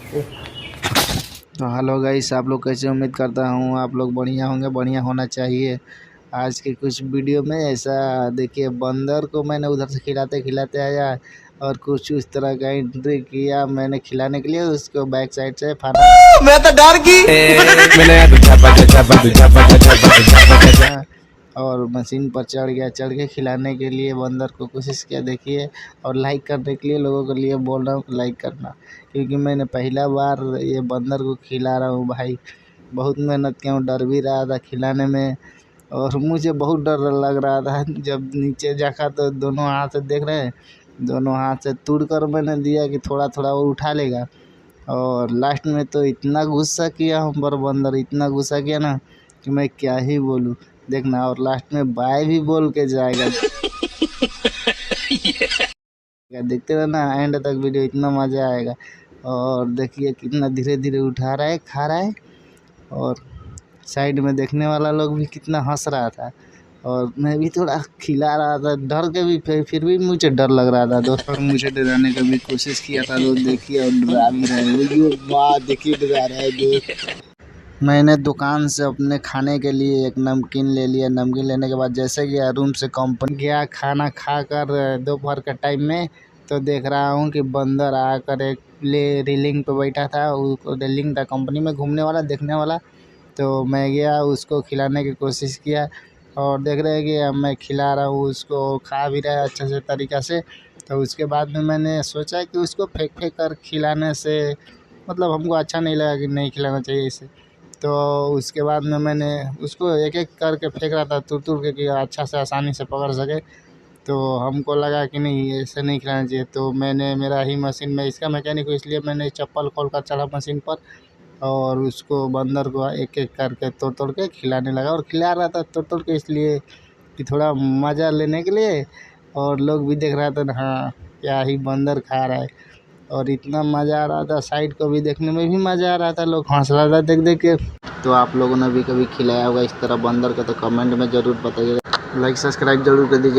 तो hello guys, आप लोग कैसे? उम्मीद करता हूँ आप लोग बढ़िया होंगे, बढ़िया होना चाहिए। आज के कुछ वीडियो में ऐसा देखिए, बंदर को मैंने उधर से खिलाते खिलाते आया और कुछ उस तरह का एंट्री किया मैंने खिलाने के लिए, उसको बैक साइड से फाना। मैं तो डर गया और मशीन पर चढ़ के खिलाने के लिए बंदर को कोशिश किया। देखिए, और लाइक करने के लिए लोगों के लिए बोल रहा हूँ लाइक करना, क्योंकि मैंने पहला बार ये बंदर को खिला रहा हूँ भाई। बहुत मेहनत किया हूँ, डर भी रहा था खिलाने में और मुझे बहुत डर लग रहा था। जब नीचे जाकर तो दोनों हाथ से देख रहे हैं, दोनों हाथ से तोड़ कर मैंने दिया कि थोड़ा थोड़ा वो उठा लेगा। और लास्ट में तो इतना गुस्सा किया हम पर बंदर, इतना गुस्सा किया ना कि मैं क्या ही बोलूँ। देखना, और लास्ट में बाय भी बोल के जाएगा। देखते रहना एंड तक वीडियो, इतना मज़ा आएगा। और देखिए कितना धीरे धीरे उठा रहा है, खा रहा है। और साइड में देखने वाला लोग भी कितना हंस रहा था और मैं भी थोड़ा खिला रहा था डर के भी। फिर भी मुझे डर लग रहा था दोस्तों, मुझे डराने का भी कोशिश किया था। लोग देखिए और डरा भी रहे हैं, वाह देखिए डरा रहा है दोस्त। मैंने दुकान से अपने खाने के लिए एक नमकीन ले लिया। नमकीन लेने के बाद जैसे गया रूम से कंपनी गया, खाना खाकर दोपहर के टाइम में तो देख रहा हूँ कि बंदर आकर एक रेलिंग पे बैठा था। वो रेलिंग था कंपनी में घूमने वाला, देखने वाला। तो मैं गया, उसको खिलाने की कोशिश किया और देख रहे हैं कि अब मैं खिला रहा हूँ उसको, खा भी रहा है अच्छे से तरीक़ा से। तो उसके बाद में मैंने सोचा कि उसको फेंक फेंक कर खिलाने से मतलब हमको अच्छा नहीं लगा कि नहीं खिलाना चाहिए इसे। तो उसके बाद में मैंने उसको एक एक करके फेंक रहा था, तुर तुर के, कि अच्छा से आसानी से पकड़ सके। तो हमको लगा कि नहीं, ऐसे नहीं खिलाना चाहिए। तो मैंने मेरा ही मशीन में, इसका मैकेनिक हूँ इसलिए मैंने चप्पल खोल कर चढ़ा मशीन पर और उसको बंदर को एक एक करके तोड़ तोड़ के खिलाने लगा। और खिला रहा था तोड़ तोड़ के, इसलिए कि थोड़ा मज़ा लेने के लिए। और लोग भी देख रहा था, हाँ क्या ही बंदर खा रहा है। और इतना मज़ा आ रहा था, साइड को भी देखने में भी मज़ा आ रहा था, लोग हंस रहा था देख देख के। तो आप लोगों ने भी कभी खिलाया होगा इस तरह बंदर को? तो कमेंट में ज़रूर बताइएगा, लाइक सब्सक्राइब जरूर कर दीजिए।